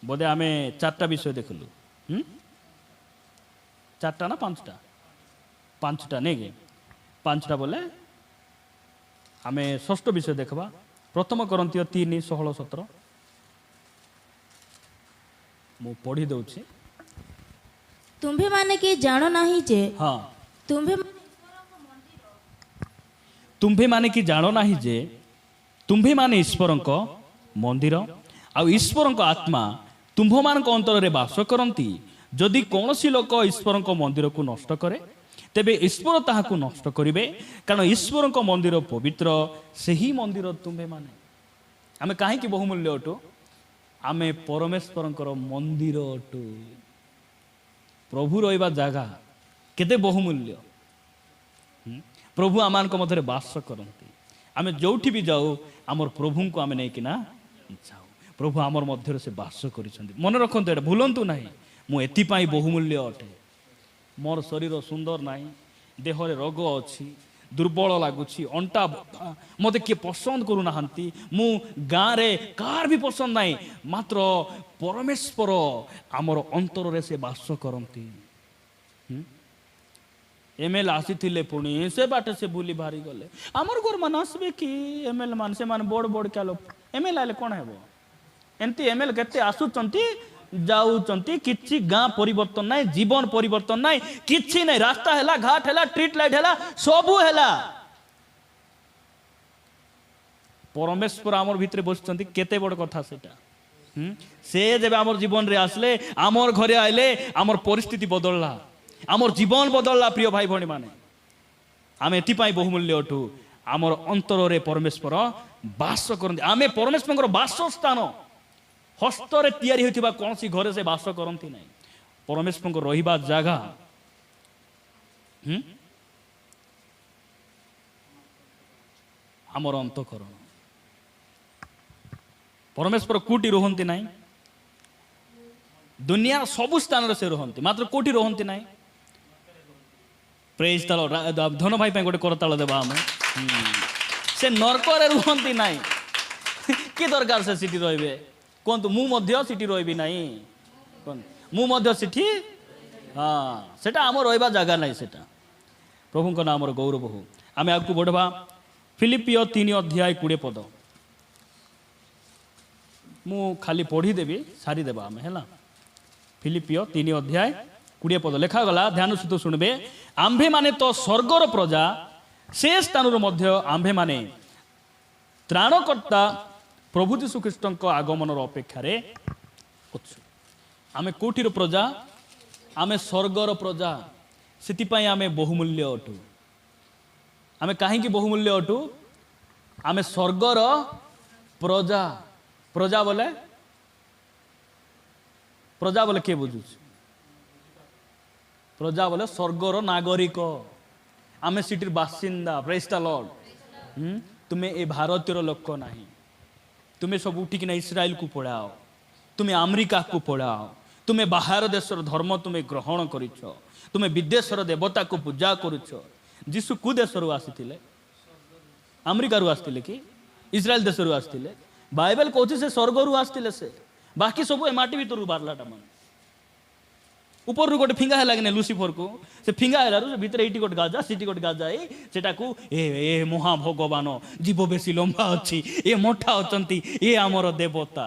ବୋଧେ ଆମେ 4ଟା ବିଷୟ ଦେଖିଲୁ। 4ଟା ନା 5ଟା? 5ଟା ନାଇଁ କି? 5ଟା ବୋଲେ ଆମେ 6ଠ ବିଷୟ ଦେଖିବା। ପ୍ରଥମ କରନ୍ତିୟ 3:16-17 ମୁଁ ପଢ଼ି ଦେଉଛି। ତୁମ୍ଭେମାନେ କି ଜାଣ ନାହିଁ ଯେ ତୁମ୍ଭେମାନେ କି ଜାଣ ନାହିଁ ଯେ ତୁମ୍ଭେମାନେ ଈଶ୍ୱରଙ୍କ ମନ୍ଦିର, ଆଉ ଈଶ୍ୱରଙ୍କ ଆତ୍ମା ତୁମ୍ଭମାନଙ୍କ ଅନ୍ତରରେ ବାସ କରନ୍ତି। ଯଦି କୌଣସି ଲୋକ ଈଶ୍ୱରଙ୍କ ମନ୍ଦିରକୁ ନଷ୍ଟ କରେ, ତେବେ ଈଶ୍ୱର ତାହାକୁ ନଷ୍ଟ କରିବେ, କାରଣ ଈଶ୍ୱରଙ୍କ ମନ୍ଦିର ପବିତ୍ର, ସେହି ମନ୍ଦିର ତୁମ୍ଭେମାନେ। ଆମେ କାହିଁକି ବହୁମୂଲ୍ୟ ଅଟୁ? ଆମେ ପରମେଶ୍ୱରଙ୍କର ମନ୍ଦିର ଅଟୁ। ପ୍ରଭୁ ରହିବା ଜାଗା କେତେ ବହୁମୂଲ୍ୟ। ପ୍ରଭୁ ଆମମାନଙ୍କ ମଧ୍ୟରେ ବାସ କରନ୍ତି। ଆମେ ଯୋଉଠି ବି ଯାଉ ଆମର ପ୍ରଭୁଙ୍କୁ ଆମେ ନେଇକିନା ଯାଉ। ପ୍ରଭୁ ଆମର ମଧ୍ୟରେ ସେ ବାସ କରିଛନ୍ତି। ମନେ ରଖନ୍ତୁ, ଏଇଟା ଭୁଲନ୍ତୁ ନାହିଁ। ମୁଁ ଏଥିପାଇଁ ବହୁମୂଲ୍ୟ ଅଟେ। ମୋର ଶରୀର ସୁନ୍ଦର ନାହିଁ, ଦେହରେ ରୋଗ ଅଛି, ଦୁର୍ବଳ ଲାଗୁଛି, ଅଣ୍ଟା ବଥା, ମୋତେ କିଏ ପସନ୍ଦ କରୁନାହାନ୍ତି, ମୁଁ ଗାଁରେ କାହାର ବି ପସନ୍ଦ ନାହିଁ, ମାତ୍ର ପରମେଶ୍ୱର ଆମର ଅନ୍ତରରେ ସେ ବାସ କରନ୍ତି। ଏମଏଲ ଆସିଥିଲେ ପୁଣି ସେ ବାଟେ ସେ ବୁଲି ବାହାରି ଗଲେ। ଆମର ଘର ମାନେ ଆସିବେ କି ଏମଏଲ ମାନେ, ସେମାନେ ବଡ଼ ବଡ଼ କ୍ୟାଲୋ ଏମଏଲ ଆଇଲେ କ'ଣ ହେବ? ଏମିତି ଏମଏଲ କେତେ ଆସୁଛନ୍ତି ଯାଉଛନ୍ତି, କିଛି ଗାଁ ପରିବର୍ତ୍ତନ ନାହିଁ, ଜୀବନ ପରିବର୍ତ୍ତନ ନାହିଁ, କିଛି ନାହିଁ। ରାସ୍ତା ହେଲା, ଘାଟ ହେଲା, ଷ୍ଟ୍ରିଟ୍ ଲାଇଟ୍ ହେଲା, ସବୁ ହେଲା। ପରମେଶ୍ୱର ଆମର ଭିତରେ ବସିଛନ୍ତି, କେତେ ବଡ଼ କଥା ସେଟା। ସେ ଯେବେ ଆମର ଜୀବନରେ ଆସିଲେ, ଆମର ଘରେ ଆଇଲେ, ଆମର ପରିସ୍ଥିତି ବଦଳିଲା, ଆମର ଜୀବନ ବଦଳିଲା। ପ୍ରିୟ ଭାଇ ଭଉଣୀ ମାନେ, ଆମେ ଏଥିପାଇଁ ବହୁମୂଲ୍ୟ ଅଟୁ, ଆମର ଅନ୍ତରରେ ପରମେଶ୍ୱର ବାସ କରନ୍ତି। ଆମେ ପରମେଶ୍ୱରଙ୍କର ବାସସ୍ଥାନ। ହସ୍ତରେ ତିଆରି ହୋଇଥିବା କୌଣସି ଘରେ ସେ ବାସ କରନ୍ତି ନାହିଁ। ପରମେଶ୍ୱରଙ୍କ ରହିବା ଜାଗା ଆମର ଅନ୍ତଃକରଣ। ପରମେଶ୍ୱର କୋଉଠି ରୁହନ୍ତି ନାହିଁ? ଦୁନିଆର ସବୁ ସ୍ଥାନରେ ସେ ରୁହନ୍ତି, ମାତ୍ର କୋଉଠି ରୁହନ୍ତି ନାହିଁ? ପ୍ରେଜ୍ ଦ ଲର୍ଡ। ଧନ ଭାଇ ପାଇଁ ଗୋଟେ କରତାଳ ଦେବା ଆମେ। ସେ ନର୍କରେ ରୁହନ୍ତି ନାହିଁ। କି ଦରକାର ସେ ସେଠି ରହିବେ? କୁହନ୍ତୁ, ମୁଁ ମଧ୍ୟ ସେଠି ରହିବି ନାହିଁ। ମୁଁ ମଧ୍ୟ ସେଠି, ସେଟା ଆମର ରହିବା ଜାଗା ନାହିଁ। ସେଟା ପ୍ରଭୁଙ୍କ ନାମର ଗୌରବ ହଉ। ଆମେ ଆଗକୁ ବଢ଼ିବା। ଫିଲିପିଓ 3:20 ମୁଁ ଖାଲି ପଢ଼ିଦେବି, ସାରିଦେବା ଆମେ ହେଲା। ଫିଲିପିଓ 3:20 ଲେଖାଗଲା, ଧ୍ୟାନ ସହିତ ଶୁଣିବେ। ଆମ୍ଭେମାନେ ତ ସ୍ୱର୍ଗର ପ୍ରଜା, ସେ ସ୍ଥାନରୁ ମଧ୍ୟ ଆମ୍ଭେମାନେ ତ୍ରାଣକର୍ତ୍ତା ପ୍ରଭୁ ଯୀଶୁଖ୍ରୀଷ୍ଟଙ୍କ ଆଗମନର ଅପେକ୍ଷାରେ ଅଛୁ। ଆମେ କୋଉଠିର ପ୍ରଜା? ଆମେ ସ୍ୱର୍ଗର ପ୍ରଜା। ସେଥିପାଇଁ ଆମେ ବହୁମୂଲ୍ୟ ଅଟୁ। ଆମେ କାହିଁକି ବହୁମୂଲ୍ୟ ଅଟୁ? ଆମେ ସ୍ୱର୍ଗର ପ୍ରଜା। ପ୍ରଜା ବୋଲେ, ପ୍ରଜା ବୋଲେ କିଏ ବୁଝୁଛି? ପ୍ରଜା ବୋଲେ ସ୍ୱର୍ଗର ନାଗରିକ। ଆମେ ସେଠିର ବାସିନ୍ଦା। ପ୍ରେଜ୍ ଦ ଲର୍ଡ। ତୁମେ ଏ ଭାରତୀୟର ଲୋକ ନାହିଁ। ତୁମେ ସବୁ ଉଠିକିନା ଇସ୍ରାଏଲକୁ ପଳାଅ, ତୁମେ ଆମେରିକାକୁ ପଳାଅ, ତୁମେ ବାହାର ଦେଶର ଧର୍ମ ତୁମେ ଗ୍ରହଣ କରିଛ, ତୁମେ ବିଦେଶର ଦେବତାକୁ ପୂଜା କରୁଛ। ଯୀଶୁ କୋଉ ଦେଶରୁ ଆସିଥିଲେ? ଆମେରିକାରୁ ଆସିଥିଲେ କି ଇସ୍ରାଏଲ ଦେଶରୁ ଆସିଥିଲେ? ବାଇବେଲ କହୁଛି ସେ ସ୍ୱର୍ଗରୁ ଆସିଥିଲେ। ସେ ବାକି ସବୁ ଏ ମାଟି ଭିତରୁ ବାହାରିଲାଟା ମାନେ ଉପରରୁ ଗୋଟେ ଫିଙ୍ଗା ହେଲା କି ନା ଲୁସିଫରକୁ, ସେ ଫିଙ୍ଗା ହେଲାରୁ ସେ ଭିତରେ ଏଇଠି ଗୋଟେ ଗାଜା, ସେଠି ଗୋଟେ ଗାଜା, ସେଟାକୁ ଏ ମହାଭଗବାନ, ଜୀବ ବେଶୀ ଲମ୍ବା ଅଛି, ଏ ମୋଟା ଅଛନ୍ତି, ଏ ଆମର ଦେବତା।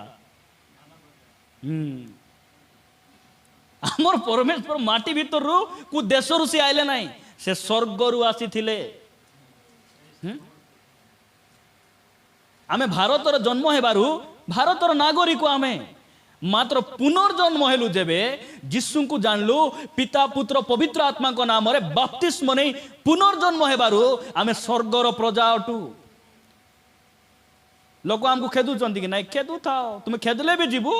ଆମର ପରମେଶ୍ୱର ମାଟି ଭିତରରୁ କୋଉ ଦେଶରୁ ସେ ଆଇଲେ ନାହିଁ, ସେ ସ୍ୱର୍ଗରୁ ଆସିଥିଲେ। ଆମେ ଭାରତର ଜନ୍ମ ହେବାରୁ ଭାରତର ନାଗରିକ ଆମେ, ମାତ୍ର ପୁନର୍ଜନ୍ମ ହେଲୁ ଯେବେ ଯୀଶୁଙ୍କୁ ଜାଣିଲୁ, ପିତା ପୁତ୍ର ପବିତ୍ର ଆତ୍ମାଙ୍କ ନାମରେ ବାପ୍ତିସ୍ମ ନେଇ ପୁନର୍ଜନ୍ମ ହେବାରୁ ଆମେ ସ୍ୱର୍ଗର ପ୍ରଜା ଅଟୁ। ଲୋକ ଆମକୁ ଖେଦୁଛନ୍ତି କି ନାଇଁ? ଖେଦୁଥାଅ, ତୁମେ ଖେଦିଲେ ବି ଯିବୁ,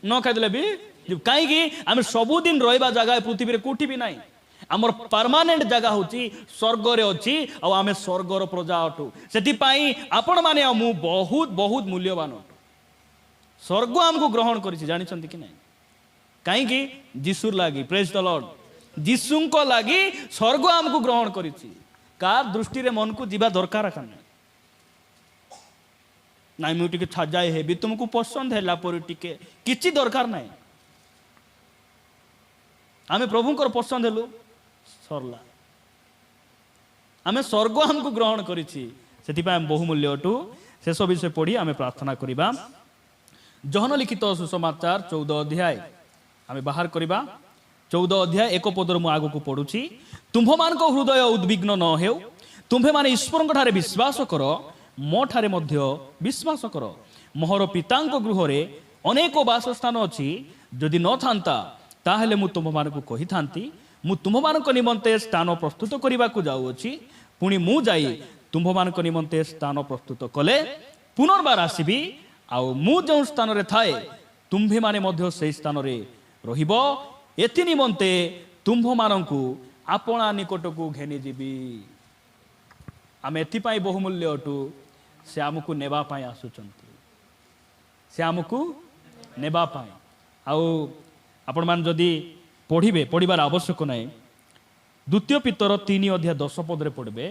ନ ଖେଦିଲେ ବି ଯିବୁ। କାହିଁକି? ଆମେ ସବୁଦିନ ରହିବା ଜାଗା ପୃଥିବୀରେ କୋଉଠି ବି ନାହିଁ। ଆମର ପରମାନେଣ୍ଟ ଜାଗା ହଉଛି ସ୍ୱର୍ଗରେ ଅଛି, ଆଉ ଆମେ ସ୍ୱର୍ଗର ପ୍ରଜା ଅଟୁ। ସେଥିପାଇଁ ଆପଣମାନେ ଆଉ ମୁଁ ବହୁତ ବହୁତ ମୂଲ୍ୟବାନ ଅଟୁ। ସ୍ୱର୍ଗ ଆମକୁ ଗ୍ରହଣ କରିଛି, ଜାଣିଛନ୍ତି କି ନାହିଁ? କାହିଁକି? ଯୀଶୁର ଲାଗି। ପ୍ରେଜ୍ ଦ ଲର୍ଡ। ଯୀଶୁଙ୍କ ଲାଗି ସ୍ୱର୍ଗ ଆମକୁ ଗ୍ରହଣ କରିଛି। କାହାର ଦୃଷ୍ଟିରେ ମନକୁ ଯିବା ଦରକାର ନାହିଁ। ନାଇଁ ମୁଁ ଟିକେ ଛାଜାଏ ହେବି, ତୁମକୁ ପସନ୍ଦ ହେଲା ପରେ ଟିକେ, କିଛି ଦରକାର ନାହିଁ। ଆମେ ପ୍ରଭୁଙ୍କର ପସନ୍ଦ ହେଲୁ, ସରିଲା। ଆମେ ସ୍ୱର୍ଗ ଆମକୁ ଗ୍ରହଣ କରିଛି, ସେଥିପାଇଁ ଆମେ ବହୁମୂଲ୍ୟ ଅଟୁ। ଶେଷ ବିଷୟ ପଢ଼ି ଆମେ ପ୍ରାର୍ଥନା କରିବା। ଯୋହନ ଲିଖିତ ସୁସମାଚାର 14 ଆମେ ବାହାର କରିବା। 14 1 ମୁଁ ଆଗକୁ ପଢୁଛି। ତୁମ୍ଭମାନଙ୍କ ହୃଦୟ ଉଦ୍ବିଗ୍ନ ନ ହେଉ, ତୁମ୍ଭେମାନେ ଈଶ୍ୱରଙ୍କ ଠାରେ ବିଶ୍ୱାସ କର, ମୋ ଠାରେ ମଧ୍ୟ ବିଶ୍ୱାସ କର। ମୋହର ପିତାଙ୍କ ଗୃହରେ ଅନେକ ବାସସ୍ଥାନ ଅଛି, ଯଦି ନଥାନ୍ତା ତାହେଲେ ମୁଁ ତୁମ୍ଭମାନଙ୍କୁ କହିଥାନ୍ତି। ମୁଁ ତୁମ୍ଭମାନଙ୍କ ନିମନ୍ତେ ସ୍ଥାନ ପ୍ରସ୍ତୁତ କରିବାକୁ ଯାଉଅଛି। ପୁଣି ମୁଁ ଯାଇ ତୁମ୍ଭମାନଙ୍କ ନିମନ୍ତେ ସ୍ଥାନ ପ୍ରସ୍ତୁତ କଲେ ପୁନର୍ବାର ଆସିବି, ଆଉ ମୁଁ ଯେଉଁ ସ୍ଥାନରେ ଥାଏ ତୁମ୍ଭେମାନେ ମଧ୍ୟ ସେହି ସ୍ଥାନରେ ରହିବ, ଏଥି ନିମନ୍ତେ ତୁମ୍ଭମାନଙ୍କୁ ଆପଣା ନିକଟକୁ ଘେନିଯିବି। ଆମେ ଏଥିପାଇଁ ବହୁମୂଲ୍ୟ ଅଟୁ, ସେ ଆମକୁ ନେବା ପାଇଁ ଆସୁଛନ୍ତି। ସେ ଆମକୁ ନେବା ପାଇଁ। ଆଉ ଆପଣମାନେ ଯଦି ପଢ଼ିବେ, ପଢ଼ିବାର ଆବଶ୍ୟକ ନାହିଁ, 2 ପିତର 3:10 ପଢ଼ିବେ।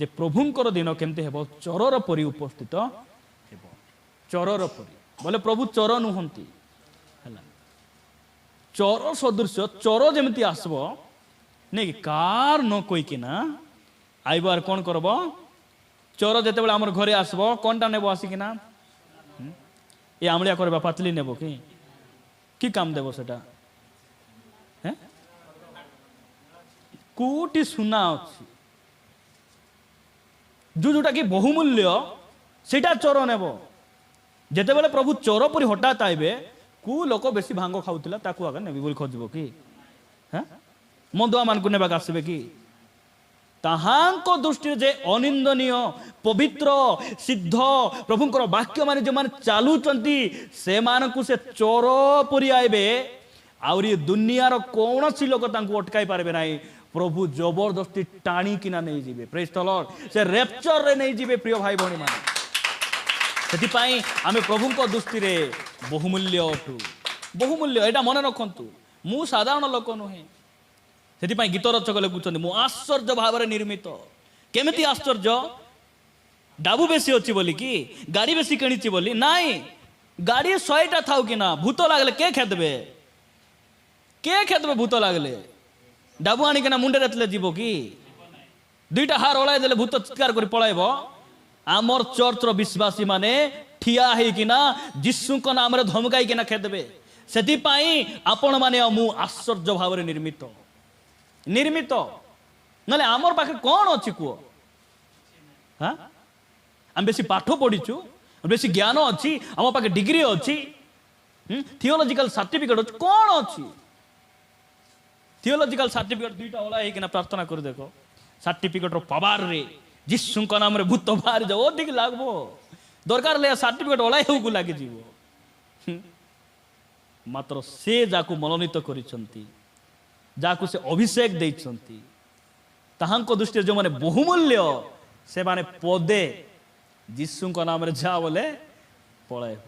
ଯେ ପ୍ରଭୁଙ୍କର ଦିନ କେମିତି ହେବ ଚୋରର ପରି ଉପସ୍ଥିତ ହେବ ଚୋରର ପରି ବୋଲେ ପ୍ରଭୁ ଚୋର ନୁହନ୍ତି ହେଲା ଚୋର ସଦୃଶ ଚୋର ଯେମିତି ଆସିବ ନାଇଁ କାର ନ କହିକିନା ଆଇବ ଆର କ'ଣ କରବ ଚୋର ଯେତେବେଳେ ଆମର ଘରେ ଆସିବ କ'ଣଟା ନେବ ଆସିକିନା ଏ ଆମ୍ଳିଆ କରିବା ପାତଲି ନେବ କି କାମ ଦେବ ସେଟା କୋଟି ସୁନା ଅଛି ଯୋଉଟା କି ବହୁମୂଲ୍ୟ ସେଇଟା ଚୋର ନେବ ଯେତେବେଳେ ପ୍ରଭୁ ଚୋର ପରି ହଠାତ୍ ଆଇବେ କୋଉ ଲୋକ ବେଶୀ ଭାଙ୍ଗ ଖାଉଥିଲା ତାକୁ ଆଗ ନେବି ବୋଲି ଖୋଜିବ କି ମଦୁଆ ମାନଙ୍କୁ ନେବାକୁ ଆସିବେ କି ତାହାଙ୍କ ଦୃଷ୍ଟିରେ ଯେ ଅନିନ୍ଦନୀୟ ପବିତ୍ର ସିଦ୍ଧ ପ୍ରଭୁଙ୍କର ବାକ୍ୟ ମାନେ ଯେଉଁମାନେ ଚାଲୁଛନ୍ତି ସେମାନଙ୍କୁ ସେ ଚୋର ପରି ଆଇବେ ଆହୁରି ଦୁନିଆର କୌଣସି ଲୋକ ତାଙ୍କୁ ଅଟକାଇ ପାରିବେ ନାହିଁ ପ୍ରଭୁ ଜବରଦସ୍ତି ଟାଣିକିନା ନେଇଯିବେ ପ୍ରେଜ୍ ଦ ଲର୍ଡ ସେ ରେପ୍ଚରରେ ନେଇଯିବେ ପ୍ରିୟ ଭାଇ ଭଉଣୀ ମାନେ ସେଥିପାଇଁ ଆମେ ପ୍ରଭୁଙ୍କ ଦୃଷ୍ଟିରେ ବହୁମୂଲ୍ୟ ଅଟୁ ବହୁମୂଲ୍ୟ ଏଇଟା ମନେ ରଖନ୍ତୁ ମୁଁ ସାଧାରଣ ଲୋକ ନୁହେଁ ସେଥିପାଇଁ ଗୀତ ରଚକ ଲେଖୁଛନ୍ତି ମୁଁ ଆଶ୍ଚର୍ଯ୍ୟ ଭାବରେ ନିର୍ମିତ କେମିତି ଆଶ୍ଚର୍ଯ୍ୟ ଡାବୁ ବେଶୀ ଅଛି ବୋଲି କି ଗାଡ଼ି ବେଶୀ କିଣିଛି ବୋଲି ନାଇଁ ଗାଡ଼ି 100ଟା ଥାଉ କି ନା ଭୂତ ଲାଗିଲେ କେ ଖେଦେବେ ଭୂତ ଲାଗିଲେ ଡାବୁ ଆଣିକିନା ମୁଣ୍ଡରେ ଏଥିଲେ ଯିବ କି 2ଟା ହାର ଓଳାଇ ଦେଲେ ଭୂତ ଚିତ୍କାର କରି ପଳାଇବ ଆମର ଚର୍ଚ୍ଚର ବିଶ୍ୱାସୀ ମାନେ ଠିଆ ହେଇକିନା ଯୀଶୁଙ୍କ ନାମରେ ଧମକାଇକିନା ଖେଦେବେ ସେଥିପାଇଁ ଆପଣମାନେ ଆଉ ମୁଁ ଆଶ୍ଚର୍ଯ୍ୟ ଭାବରେ ନିର୍ମିତ ନହେଲେ ଆମର ପାଖରେ କ'ଣ ଅଛି କୁହ ଆମେ ବେଶୀ ପାଠ ପଢିଛୁ ବେଶୀ ଜ୍ଞାନ ଅଛି ଆମ ପାଖେ ଡିଗ୍ରୀ ଅଛି ଥିଓଲୋଜିକାଲ ସାର୍ଟିଫିକେଟ ଅଛି କ'ଣ ଅଛି ଥିଓଲୋଜିକାଲ ସାର୍ଟିଫିକେଟ 2ଟା ଓଳା ହେଇକିନା ପ୍ରାର୍ଥନା କରି ଦେଖ ସାର୍ଟିଫିକେଟର ପାୱାରରେ ଯୀଶୁଙ୍କ ନାମରେ ଭୂତ ବାହାରି ଯାଉ ଅଧିକ ଲାଗବ ଦରକାର ହେଲେ ସାର୍ଟିଫିକେଟ ଓଳା ହେଉକୁ ଲାଗିଯିବ ମାତ୍ର ସେ ଯାହାକୁ ମନୋନୀତ କରିଛନ୍ତି ଯାହାକୁ ସେ ଅଭିଷେକ ଦେଇଛନ୍ତି ତାହାଙ୍କ ଦୃଷ୍ଟିରେ ଯେଉଁମାନେ ବହୁମୂଲ୍ୟ ସେମାନେ ପଦେ ଯୀଶୁଙ୍କ ନାମରେ ଯା ବୋଲେ ପଳାଇବ